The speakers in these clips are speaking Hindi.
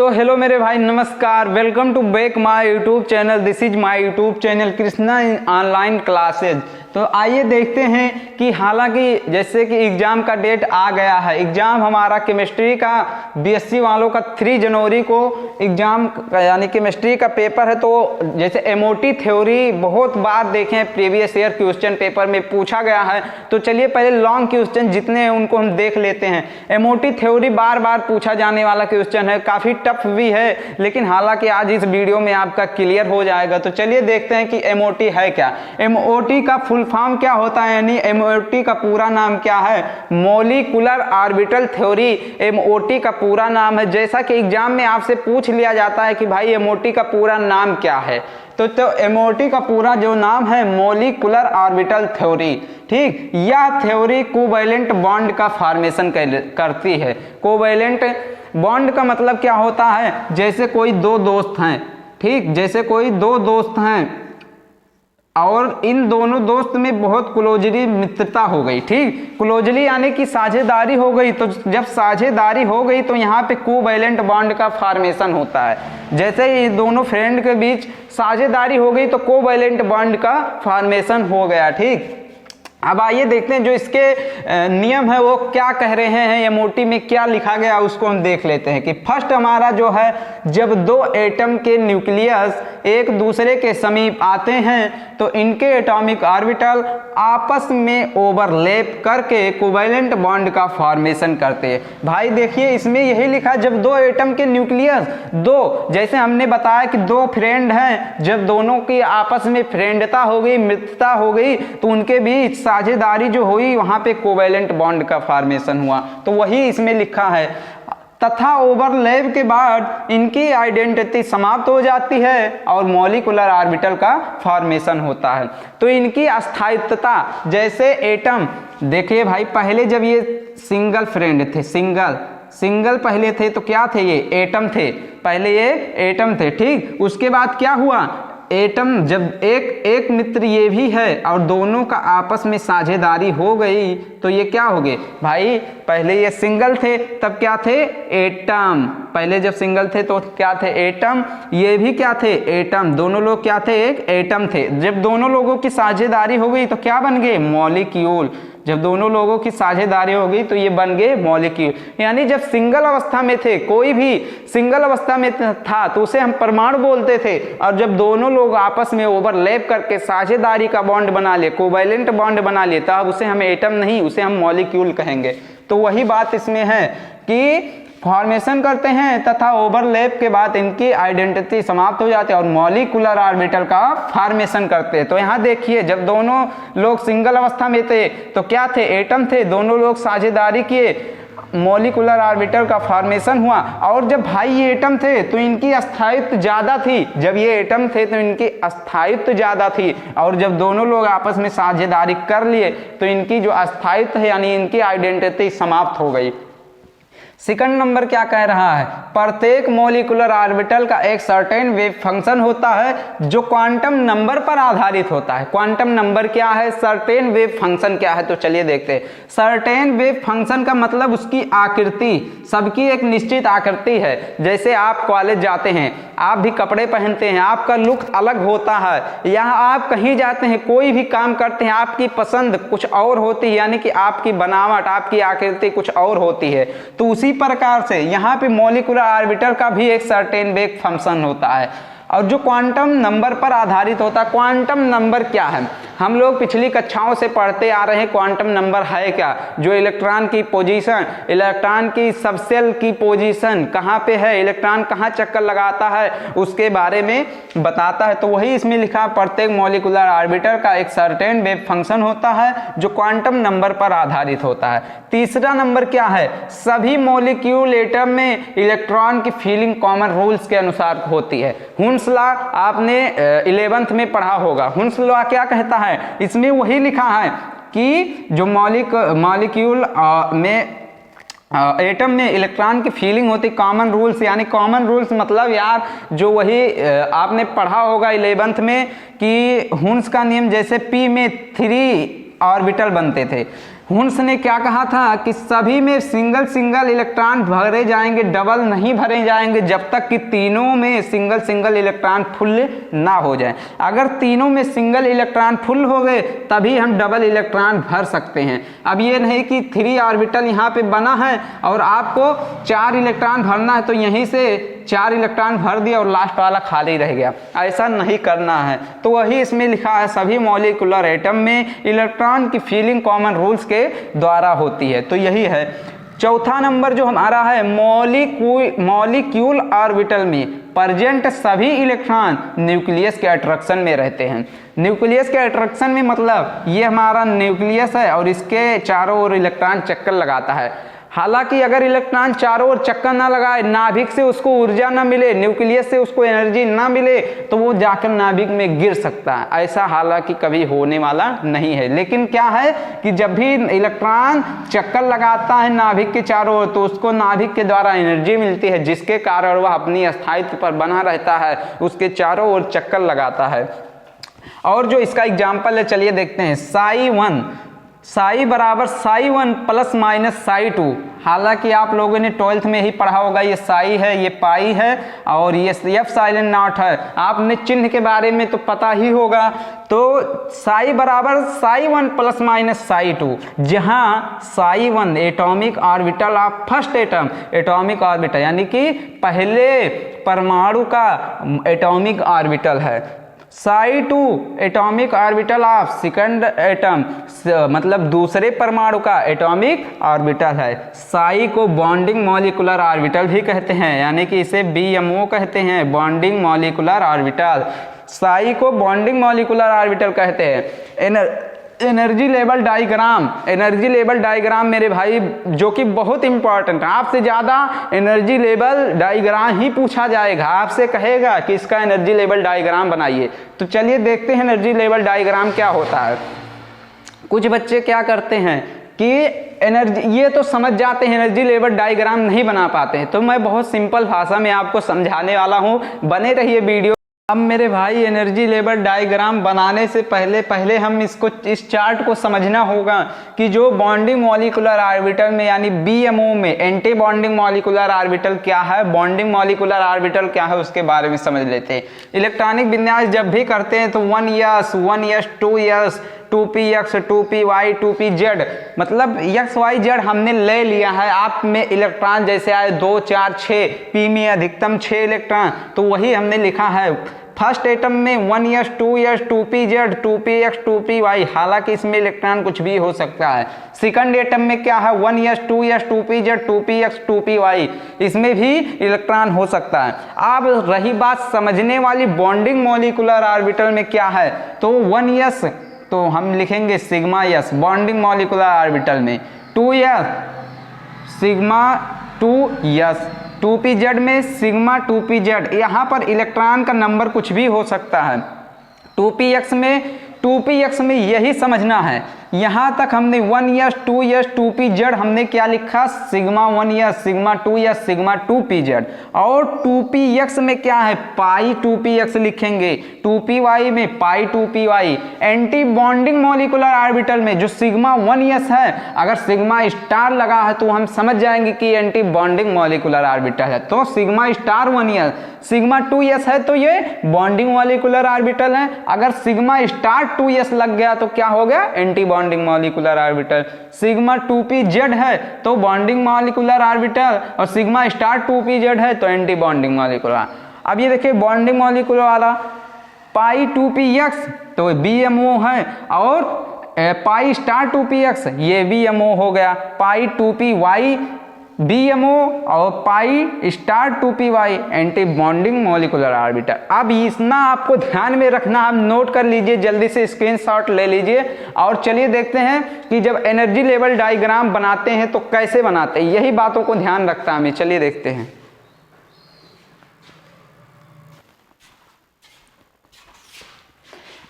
तो हेलो मेरे भाई, नमस्कार। Welcome to back my YouTube channel. This is my YouTube channel Krishna online classes. तो आइए देखते हैं कि हालांकि जैसे कि एग्ज़ाम का डेट आ गया है। एग्ज़ाम हमारा केमिस्ट्री का बीएससी वालों का 3 जनवरी को एग्ज़ाम यानी केमिस्ट्री का पेपर है। तो जैसे एमओटी थ्योरी बहुत बार देखें, प्रीवियस ईयर क्वेश्चन पेपर में पूछा गया है। तो चलिए पहले लॉन्ग क्वेश्चन जितने हैं उनको हम देख लेते हैं। एमओटी थ्योरी बार बार पूछा जाने वाला क्वेश्चन है, काफ़ी टफ भी है, लेकिन हालांकि आज इस वीडियो में आपका क्लियर हो जाएगा। तो चलिए देखते हैं कि एमओटी है क्या। एमओटी का फुल फॉर्म क्या होता है, यानी एमओटी का पूरा नाम क्या है? मॉलिक्यूलर ऑर्बिटल थ्योरी एमओटी का पूरा नाम है। जैसा कि एग्जाम में आपसे पूछ लिया जाता है कि भाई एमओटी का पूरा नाम क्या है, तो एमओटी का पूरा जो नाम है मॉलिक्यूलर ऑर्बिटल थ्योरी। ठीक, यह थ्योरी कोवैलेंट बॉन्ड का फॉर्मेशन करती है। कोवैलेंट बॉन्ड का मतलब क्या होता है? जैसे कोई दो दोस्त हैं, ठीक, जैसे कोई दो दोस्त हैं और इन दोनों दोस्त में बहुत क्लोजली मित्रता हो गई। ठीक, क्लोजली यानी कि साझेदारी हो गई। तो जब साझेदारी हो गई तो यहाँ पे कोवैलेंट बॉन्ड का फॉर्मेशन होता है। जैसे ये दोनों फ्रेंड के बीच साझेदारी हो गई तो कोवैलेंट बॉन्ड का फॉर्मेशन हो गया। ठीक, अब आइए देखते हैं जो इसके नियम है वो क्या कह रहे हैं, एमओटी में क्या लिखा गया उसको हम देख लेते हैं। कि फर्स्ट हमारा जो है, जब दो एटम के न्यूक्लियस एक दूसरे के समीप आते हैं तो इनके एटॉमिक ऑर्बिटल आपस में ओवरलैप करके कोवैलेंट बॉन्ड का फॉर्मेशन करते हैं। भाई देखिए इसमें यही लिखा, जब दो एटम के न्यूक्लियस, दो, जैसे हमने बताया कि दो फ्रेंड हैं, जब दोनों की आपस में फ्रेंडता हो गई, मित्रता हो गई, तो उनके बीच साझेदारी जो हुई वहां पे कोवैलेंट बॉन्ड का फॉर्मेशन हुआ। तो वही इसमें लिखा है। तथा ओवरलैप के बाद इनकी आइडेंटिटी समाप्त हो जाती है और मॉलिक्यूलर ऑर्बिटल का फॉर्मेशन होता है। तो इनकी अस्थायित्वता, जैसे एटम, देखिए भाई पहले जब ये सिंगल फ्रेंड थे, सिंगल पहले थे तो क्या थे? ये एटम थे, पहले ये एटम थे। ठीक, उसके बाद क्या हुआ? एटम जब एक मित्र ये भी है और दोनों का आपस में साझेदारी हो गई तो ये क्या हो गए भाई? पहले ये सिंगल थे तब क्या थे? एटम। पहले जब सिंगल थे तो क्या थे? एटम। ये भी क्या थे? एटम। दोनों लोग क्या थे? एक एटम थे। जब दोनों लोगों की साझेदारी हो गई तो क्या बन गए? मॉलिक्यूल। जब दोनों लोगों की साझेदारी हो गई तो ये बन गए मॉलिक्यूल। यानी जब सिंगल अवस्था में थे, कोई भी सिंगल अवस्था में था तो उसे हम परमाणु बोलते थे, और जब दोनों लोग आपस में ओवरलैप करके साझेदारी का बॉन्ड बना ले, कोवैलेंट बॉन्ड बना ले, तब उसे हम एटम नहीं, उसे हम मॉलिक्यूल कहेंगे। तो वही बात इसमें है कि फॉर्मेशन करते हैं तथा ओवरलैप के बाद इनकी आइडेंटिटी समाप्त हो जाती है और मॉलिक्यूलर ऑर्बिटल का फॉर्मेशन करते हैं। तो यहाँ देखिए जब दोनों लोग सिंगल अवस्था में थे तो क्या थे? एटम थे। दोनों लोग साझेदारी किए, मॉलिक्यूलर ऑर्बिटल का फॉर्मेशन हुआ। और जब भाई ये एटम थे तो इनकी अस्थायित्व ज़्यादा थी। जब ये एटम थे तो इनकी अस्थायित्व ज़्यादा थी, और जब दोनों लोग आपस में साझेदारी कर लिए तो इनकी जो अस्थायित्व है यानी इनकी आइडेंटिटी समाप्त हो गई। सेकंड नंबर क्या कह रहा है? प्रत्येक मॉलिक्यूलर ऑर्बिटल का एक सर्टेन वेव फंक्शन होता है जो क्वांटम नंबर पर आधारित होता है। क्वांटम नंबर क्या है? सर्टेन वेव फंक्शन क्या है? तो चलिए देखते हैं। सर्टेन वेव फंक्शन का मतलब उसकी आकृति, सबकी एक निश्चित आकृति है। जैसे आप कॉलेज जाते हैं, आप भी कपड़े पहनते हैं, आपका लुक अलग होता है। यहाँ आप कहीं जाते हैं, कोई भी काम करते हैं, आपकी पसंद कुछ और होती है, यानी कि आपकी बनावट, आपकी आकृति कुछ और होती है। तो उसी प्रकार से यहाँ पे मॉलिक्यूलर ऑर्बिटल का भी एक सर्टेन वेव फंक्शन होता है और जो क्वांटम नंबर पर आधारित होता है। क्वांटम नंबर क्या है? हम लोग पिछली कक्षाओं से पढ़ते आ रहे हैं क्वांटम नंबर है क्या। जो इलेक्ट्रॉन की पोजीशन, इलेक्ट्रॉन की सबसेल की पोजीशन कहाँ पे है, इलेक्ट्रॉन कहाँ चक्कर लगाता है, उसके बारे में बताता है। तो वही इसमें लिखा, प्रत्येक मॉलिक्यूलर ऑर्बिटल का एक सर्टेन वेव फंक्शन होता है जो क्वांटम नंबर पर आधारित होता है। तीसरा नंबर क्या है? सभी मॉलिक्यूल एटम में इलेक्ट्रॉन की फीलिंग कॉमन रूल्स के अनुसार होती है। हुन्स लॉ आपने 11th में पढ़ा होगा। हुन्स लॉ क्या कहता है? इसमें वही लिखा है कि जो मॉलिक्यूल में एटम में इलेक्ट्रॉन की फीलिंग होती, कॉमन रूल्स, यानी कॉमन रूल्स मतलब यार जो वही आपने पढ़ा होगा 11th में कि हुन्स का नियम, जैसे p में 3 ऑर्बिटल बनते थे, हुन्स ने क्या कहा था कि सभी में सिंगल सिंगल इलेक्ट्रॉन भरे जाएंगे, डबल नहीं भरे जाएंगे जब तक कि तीनों में सिंगल सिंगल इलेक्ट्रॉन फुल ना हो जाए। अगर तीनों में सिंगल इलेक्ट्रॉन फुल हो गए तभी हम डबल इलेक्ट्रॉन भर सकते हैं। अब ये नहीं कि 3 ऑर्बिटल यहाँ पे बना है और आपको 4 इलेक्ट्रॉन भरना है तो यहीं से 4 इलेक्ट्रॉन भर दिया और लास्ट वाला खाली रह गया, ऐसा नहीं करना है। तो वही इसमें लिखा है सभी मॉलिक्यूलर एटम में इलेक्ट्रॉन की फिलिंग कॉमन रूल्स के द्वारा होती है। तो यही है। चौथा नंबर जो हमारा है मॉलिक्यूल ऑर्बिटल में प्रेजेंट सभी इलेक्ट्रॉन न्यूक्लियस के अट्रैक्शन में रहते हैं। न्यूक्लियस के अट्रैक्शन में मतलब ये हमारा न्यूक्लियस है और इसके चारों ओर इलेक्ट्रॉन चक्कर लगाता है। हालांकि अगर इलेक्ट्रॉन चारों ओर चक्कर ना लगाए, नाभिक से उसको ऊर्जा ना मिले, न्यूक्लियस से उसको एनर्जी ना मिले तो वो जाकर नाभिक में गिर सकता है। ऐसा हालांकि कभी होने वाला नहीं है। लेकिन क्या है कि जब भी इलेक्ट्रॉन चक्कर लगाता है नाभिक के चारों ओर तो उसको नाभिक के द्वारा एनर्जी मिलती है, जिसके कारण वह अपनी स्थायित्व पर बना रहता है, उसके चारों ओर चक्कर लगाता है। और जो इसका एग्जाम्पल है चलिए देखते हैं। साई बराबर साई 1 प्लस माइनस साई 2। हालांकि आप लोगों ने 12th में ही पढ़ा होगा, ये साई है, ये पाई है और ये एफ साइलेंट नॉट है। आपने चिन्ह के बारे में तो पता ही होगा। तो साई बराबर साई 1 प्लस माइनस साई 2, जहाँ Sai 1 atomic orbital of first atom, atomic orbital यानी कि पहले परमाणु का एटॉमिक ऑर्बिटल है। Sai 2 atomic orbital of second atom, मतलब दूसरे परमाणु का एटॉमिक ऑर्बिटल है। साई को बॉन्डिंग मॉलिक्यूलर ऑर्बिटल भी कहते हैं, यानी कि इसे BMO कहते हैं, बॉन्डिंग मॉलिक्यूलर ऑर्बिटल। साई को बॉन्डिंग मॉलिक्यूलर ऑर्बिटल कहते हैं। Energy level diagram, energy level diagram मेरे भाई जो कि बहुत इंपॉर्टेंट है, आपसे ज़्यादा एनर्जी लेवल डायग्राम ही पूछा जाएगा। आपसे कहेगा कि इसका एनर्जी लेवल डायग्राम बनाइए। तो चलिए देखते हैं एनर्जी लेवल डायग्राम क्या होता है। कुछ बच्चे क्या करते हैं कि एनर्जी ये तो समझ जाते हैं, एनर्जी लेवल डायग्राम नहीं बना पाते हैं। तो मैं बहुत सिंपल भाषा में आपको समझाने वाला हूँ, बने रहिए वीडियो। अब मेरे भाई एनर्जी लेवल डायग्राम बनाने से पहले हम इस चार्ट को समझना होगा कि जो बॉन्डिंग मॉलिक्यूलर ऑर्बिटल में यानी BMO में एंटी बॉन्डिंग मॉलिक्यूलर ऑर्बिटल क्या है, बॉन्डिंग मॉलिक्यूलर ऑर्बिटल क्या है, उसके बारे में समझ लेते हैं। इलेक्ट्रॉनिक विन्यास जब भी करते हैं तो 1s 2s 2px 2py 2pz, मतलब XYZ हमने ले लिया है। आप में इलेक्ट्रॉन जैसे आए 2 4 6, p में अधिकतम 6 इलेक्ट्रॉन, तो वही हमने लिखा है। फर्स्ट एटम में 1s 2s 2pz 2px 2py, हालांकि इसमें इलेक्ट्रॉन कुछ भी हो सकता है। सेकंड एटम में क्या है 1s 2s 2pz 2px 2py, इसमें भी इलेक्ट्रॉन हो सकता है। अब रही बात समझने वाली बॉन्डिंग मॉलिक्यूलर ऑर्बिटल में क्या है, तो 1s तो हम लिखेंगे sigma s bonding molecular orbital में, 2s सिग्मा 2s, 2pz में सिग्मा 2pz। यहाँ पर इलेक्ट्रॉन का नंबर कुछ भी हो सकता है। 2px में यही समझना है। यहाँ तक हमने 1s 2s 2pz हमने क्या लिखा, sigma 1s sigma 2s sigma 2pz। और 2px में क्या है, पाई 2px लिखेंगे। 2py में पाई 2py। Anti bonding molecular orbital में जो सिग्मा 1s है, अगर सिग्मा स्टार लगा है तो हम समझ जाएंगे कि एंटी बॉन्डिंग मॉलिक्यूलर ऑर्बिटल है। तो sigma star 1s, sigma 2s है तो ये बॉन्डिंग मॉलिक्यूलर ऑर्बिटल है। अगर सिग्मा स्टार 2s लग गया तो क्या हो गया, anti bonding molecular orbital. Sigma 2pz है तो बॉन्डिंग मॉलिक्यूलर ऑर्बिटल, और सिग्मा स्टार 2pz है तो एंटी बॉन्डिंग मॉलिक्यूलर। अब ये देखिए बॉन्डिंग मॉलिक्यूलर वाला पाई 2px तो BMO है, और पाई स्टार 2px ये BMO हो गया। पाई 2py BMO और pi star 2py anti bonding molecular orbital. अब इतना आपको ध्यान में रखना, आप नोट कर लीजिए, जल्दी से स्क्रीनशॉट ले लीजिए। और चलिए देखते हैं कि जब एनर्जी लेवल डायग्राम बनाते हैं तो कैसे बनाते हैं, यही बातों को ध्यान रखता हमें। चलिए देखते हैं।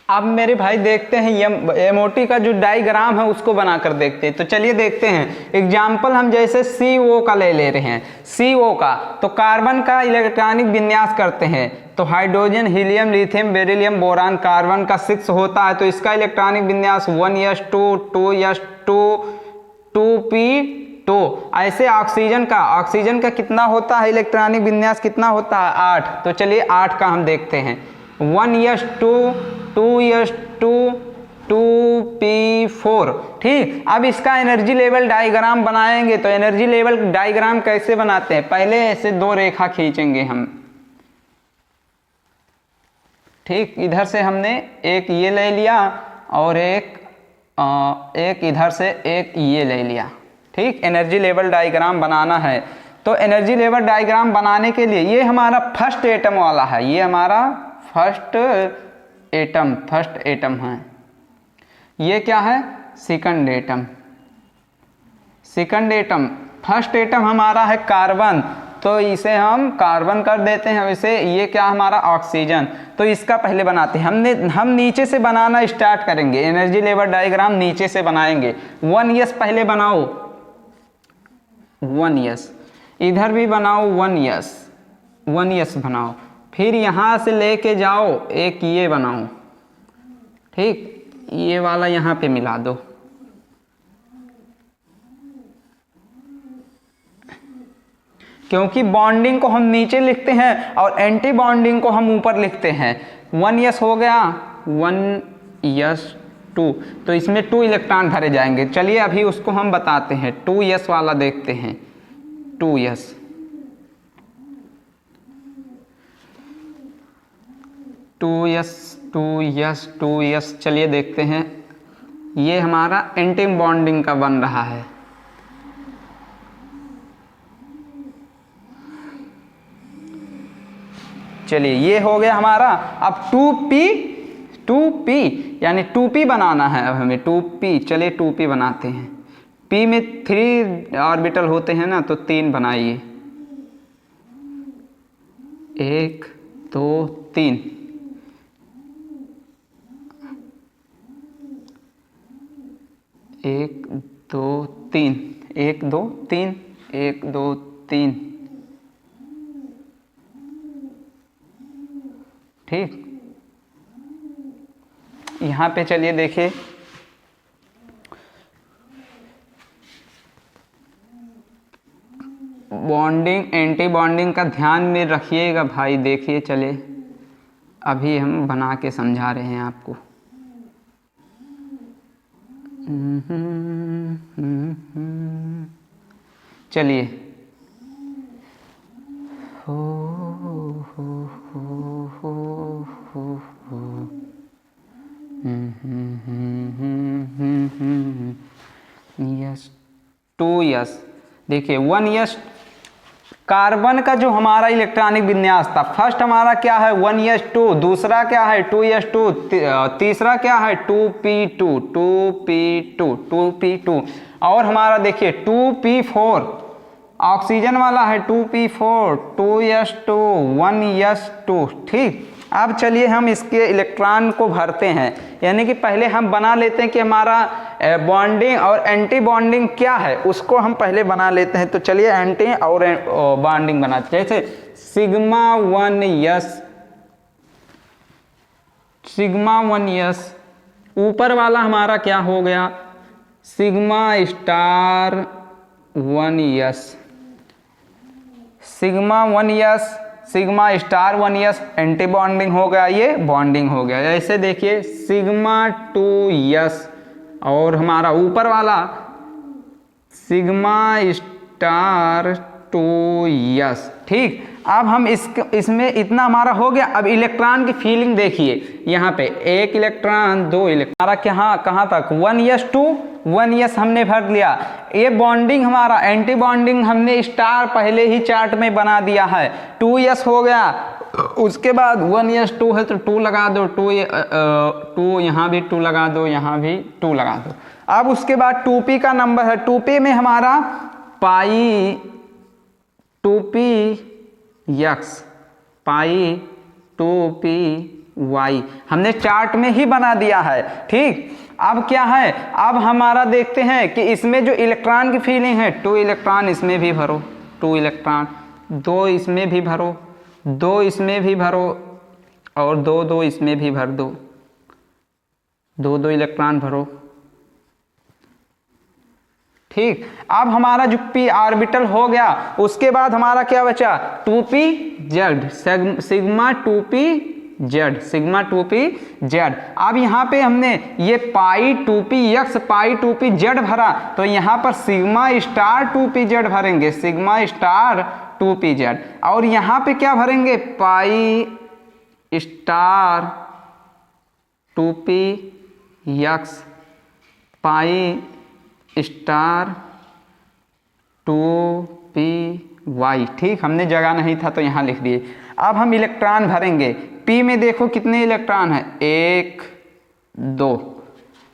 अब मेरे भाई देखते हैं MOT का जो डायग्राम है उसको बनाकर देखते हैं। तो चलिए देखते हैं। एग्जाम्पल हम जैसे CO का ले रहे हैं। CO का तो कार्बन का इलेक्ट्रॉनिक विन्यास करते हैं, तो hydrogen helium lithium beryllium boron carbon का 6 होता है, तो इसका इलेक्ट्रॉनिक विन्यास 1s 2 2s 2 2p2। ऐसे ऑक्सीजन का कितना होता है, इलेक्ट्रॉनिक विन्यास कितना होता है, 8। तो चलिए 8 का हम देखते हैं, 1s2 2s2 2p4। ठीक, अब इसका एनर्जी लेवल डायग्राम बनाएंगे। तो एनर्जी लेवल डायग्राम कैसे बनाते हैं, पहले ऐसे 2 रेखा खींचेंगे हम। ठीक, इधर से हमने एक ये ले लिया और एक इधर से एक ये ले लिया। ठीक, एनर्जी लेवल डायग्राम बनाना है। तो एनर्जी लेवल डायग्राम बनाने के लिए ये हमारा फर्स्ट एटम वाला है, ये हमारा फर्स्ट एटम है। ये क्या है, सेकंड एटम। फर्स्ट एटम हमारा है कार्बन, तो इसे हम कार्बन कर देते हैं। वैसे ये क्या हमारा ऑक्सीजन, तो इसका पहले बनाते हैं। हम नीचे से बनाना स्टार्ट करेंगे, एनर्जी लेवल डायग्राम नीचे से बनाएंगे। 1s पहले बनाओ, 1s, इधर भी बनाओ 1s बनाओ। फिर यहाँ से लेके जाओ एक ये बनाओ। ठीक, ये वाला यहाँ पे मिला दो। क्योंकि बॉन्डिंग को हम नीचे लिखते हैं और एंटी बॉन्डिंग को हम ऊपर लिखते हैं। 1s हो गया, 1s2, तो इसमें 2 इलेक्ट्रॉन भरे जाएंगे। चलिए अभी उसको हम बताते हैं, 2s वाला देखते हैं। 2s, चलिए देखते हैं। ये हमारा एंटी बॉन्डिंग का बन रहा है। चलिए ये हो गया हमारा। अब 2p यानी 2p बनाना है अब हमें, 2p। चलिए 2p बनाते हैं। p में 3 ऑर्बिटल होते हैं ना, तो 3 बनाइए, 1 2 3। 1 2 3, 1 2 3, 1 2 3। ठीक, यहाँ पे चलिए देखिए, बॉन्डिंग एंटी बॉन्डिंग का ध्यान में रखिएगा भाई। देखिए चले, अभी हम बना के समझा रहे हैं आपको। चलिए, यस 2s। देखिए 1s कार्बन का जो हमारा इलेक्ट्रॉनिक विन्यास था, फर्स्ट हमारा क्या है 1s2, दूसरा क्या है 2s2, तीसरा क्या है 2p2 और हमारा देखिए 2p4 ऑक्सीजन वाला है, 2p4 2s2 1s2। ठीक, अब चलिए हम इसके इलेक्ट्रॉन को भरते हैं। यानी कि पहले हम बना लेते हैं कि हमारा बॉन्डिंग और एंटी बॉन्डिंग क्या है, उसको हम पहले बना लेते हैं। तो चलिए एंटी और बॉन्डिंग बनाते हैं। जैसे सिग्मा 1s, ऊपर वाला हमारा क्या हो गया, sigma star 1s, sigma star 1s anti bonding हो गया, ये बॉन्डिंग हो गया। ऐसे देखिए सिग्मा 2s और हमारा ऊपर वाला सिग्मा स्टार 2s। ठीक, अब हम इसमें इतना हमारा हो गया। अब इलेक्ट्रॉन की फीलिंग देखिए, यहाँ पे 1 इलेक्ट्रॉन 2 इलेक्ट्रॉन, हमारा कहाँ तक 1s हमने भर लिया। ये बॉन्डिंग हमारा एंटी बॉन्डिंग हमने स्टार पहले ही चार्ट में बना दिया है, 2s हो गया। उसके बाद 1s2 है तो 2 लगा दो, 2 यहाँ भी 2 लगा दो, यहाँ भी 2 लगा दो। अब उसके बाद 2p का नंबर है, 2p में हमारा पाई 2px पाई 2py हमने चार्ट में ही बना दिया है। ठीक, अब क्या है, अब हमारा देखते हैं कि इसमें जो इलेक्ट्रॉन की फीलिंग है, 2 इलेक्ट्रॉन इसमें भी भरो, 2 इलेक्ट्रॉन, 2 इसमें भी भरो, 2 इसमें भी भरो और 2 इसमें भी भर दो, 2 इलेक्ट्रॉन भरो। ठीक, अब हमारा जो p ऑर्बिटल हो गया, उसके बाद हमारा क्या बचा 2pz, sigma 2pz, sigma 2pz। अब यहाँ पे हमने ये पाई 2px पाई 2pz भरा, तो यहाँ पर सिग्मा स्टार 2pz भरेंगे, सिग्मा स्टार 2pz। और यहाँ पे क्या भरेंगे pi star 2px pi star 2py। ठीक, हमने जगह नहीं था तो यहाँ लिख दिए। अब हम इलेक्ट्रॉन भरेंगे, p में देखो कितने इलेक्ट्रॉन है 1 2,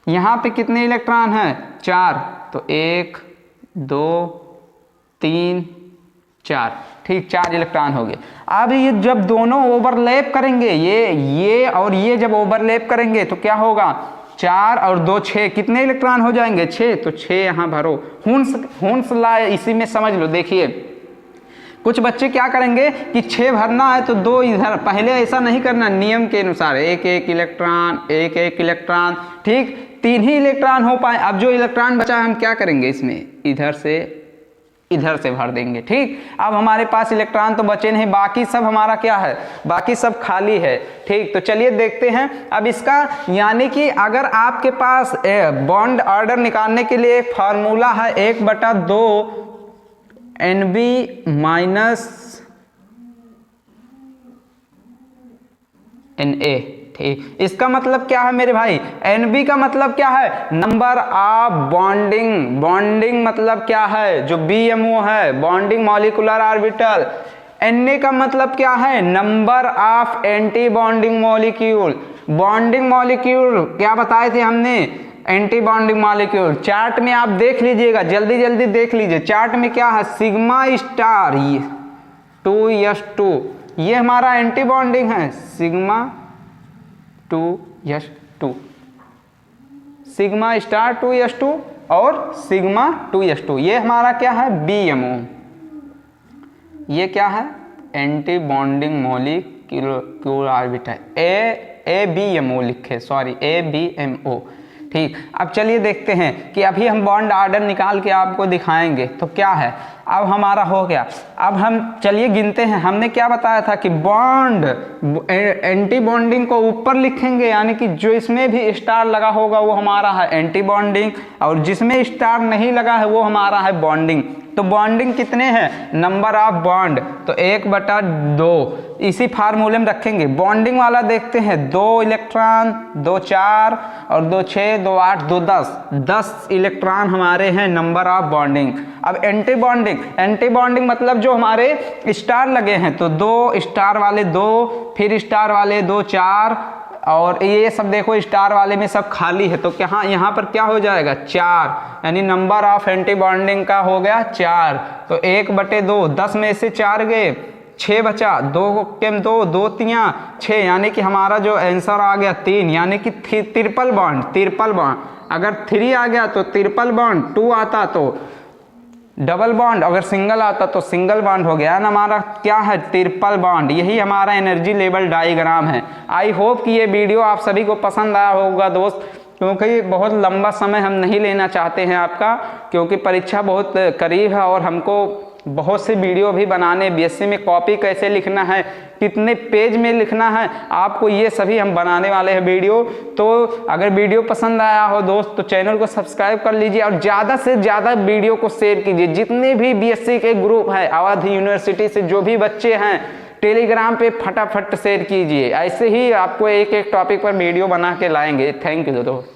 यहाँ पे कितने इलेक्ट्रॉन है 4, तो 1 2 3 4, ठीक 4 इलेक्ट्रॉन हो गए। अब ये जब दोनों ओवरलैप करेंगे, ये और ये जब ओवरलैप करेंगे तो क्या होगा 4 और 2 6, कितने इलेक्ट्रॉन हो जाएंगे 6, तो 6 यहाँ भरो। हुन्स लॉ इसी में समझ लो। देखिए कुछ बच्चे क्या करेंगे कि 6 भरना है तो 2 इधर, पहले ऐसा नहीं करना, नियम के अनुसार एक एक इलेक्ट्रॉन, ठीक 3 ही इलेक्ट्रॉन हो पाए। अब जो इलेक्ट्रॉन बचा हम क्या करेंगे, इसमें इधर से भर देंगे। ठीक, अब हमारे पास इलेक्ट्रॉन तो बचे नहीं, बाकी सब हमारा क्या है, बाकी सब खाली है। ठीक, तो चलिए देखते हैं अब इसका, यानी कि अगर आपके पास बॉन्ड ऑर्डर निकालने के लिए एक फार्मूला है 1/2 NB माइनस Na। ठीक, इसका मतलब क्या है मेरे भाई, Nb का मतलब क्या है, नंबर ऑफ बॉन्डिंग मतलब क्या है, जो BMO है बॉन्डिंग मॉलिक्यूलर ऑर्बिटल। Na का मतलब क्या है, number of anti bonding molecule. Bonding molecule क्या बताए थे हमने, एंटी बॉन्डिंग मॉलिक्यूल। चार्ट में आप देख लीजिएगा, जल्दी देख लीजिए, चार्ट में क्या है सिग्मा स्टार 2s2, ये हमारा एंटी बॉन्डिंग है, sigma 2s2, sigma star 2s2 और सिग्मा 2s2, ये हमारा क्या है BMO, ये क्या है anti bonding molecular orbital. ABMO लिखे, सॉरी ABMO। ठीक, अब चलिए देखते हैं कि अभी हम बॉन्ड ऑर्डर निकाल के आपको दिखाएंगे तो क्या है। अब हमारा हो गया, अब हम चलिए गिनते हैं। हमने क्या बताया था कि बॉन्ड एंटी बॉन्डिंग को ऊपर लिखेंगे, यानी कि जो इसमें भी स्टार लगा होगा वो हमारा है एंटी बॉन्डिंग, और जिसमें स्टार नहीं लगा है वो हमारा है बॉन्डिंग। तो बॉन्डिंग कितने हैं, नंबर ऑफ बॉन्ड, तो 1/2 इसी फार्मूले में रखेंगे। बॉन्डिंग वाला देखते हैं, 2 इलेक्ट्रॉन 2 4 और 2 6 2 8 2 10 इलेक्ट्रॉन हमारे हैं नंबर ऑफ बॉन्डिंग। अब एंटी बॉन्डिंग मतलब जो हमारे स्टार लगे हैं, तो 2 स्टार वाले 2, फिर स्टार वाले 2 4, और ये सब देखो स्टार वाले में सब खाली है, तो क्या यहाँ पर क्या हो जाएगा 4, यानी नंबर ऑफ एंटी बॉन्डिंग का हो गया 4। तो 1/2, 10 में से 4 गए, 6 बचा, 2 केम 2 2 3 6, यानी कि हमारा जो आंसर आ गया 3, यानी कि ट्रिपल बॉन्ड। अगर 3 आ गया तो ट्रिपल बॉन्ड, 2 आता तो डबल बॉन्ड, अगर सिंगल आता तो सिंगल बॉन्ड हो गया ना, हमारा क्या है ट्रिपल बॉन्ड। यही हमारा एनर्जी लेवल डायग्राम है। आई होप कि ये वीडियो आप सभी को पसंद आया होगा दोस्त, क्योंकि बहुत लंबा समय हम नहीं लेना चाहते हैं आपका, क्योंकि परीक्षा बहुत करीब है और हमको बहुत से वीडियो भी बनाने, BSc में कॉपी कैसे लिखना है, कितने पेज में लिखना है, आपको ये सभी हम बनाने वाले हैं वीडियो। तो अगर वीडियो पसंद आया हो दोस्त तो चैनल को सब्सक्राइब कर लीजिए और ज़्यादा से ज़्यादा वीडियो को शेयर कीजिए। जितने भी BSc के ग्रुप है, अवध यूनिवर्सिटी से जो भी बच्चे हैं, टेलीग्राम पे फटाफट शेयर कीजिए। ऐसे ही आपको एक एक टॉपिक पर वीडियो बना के लाएंगे। थैंक यू दोस्तों।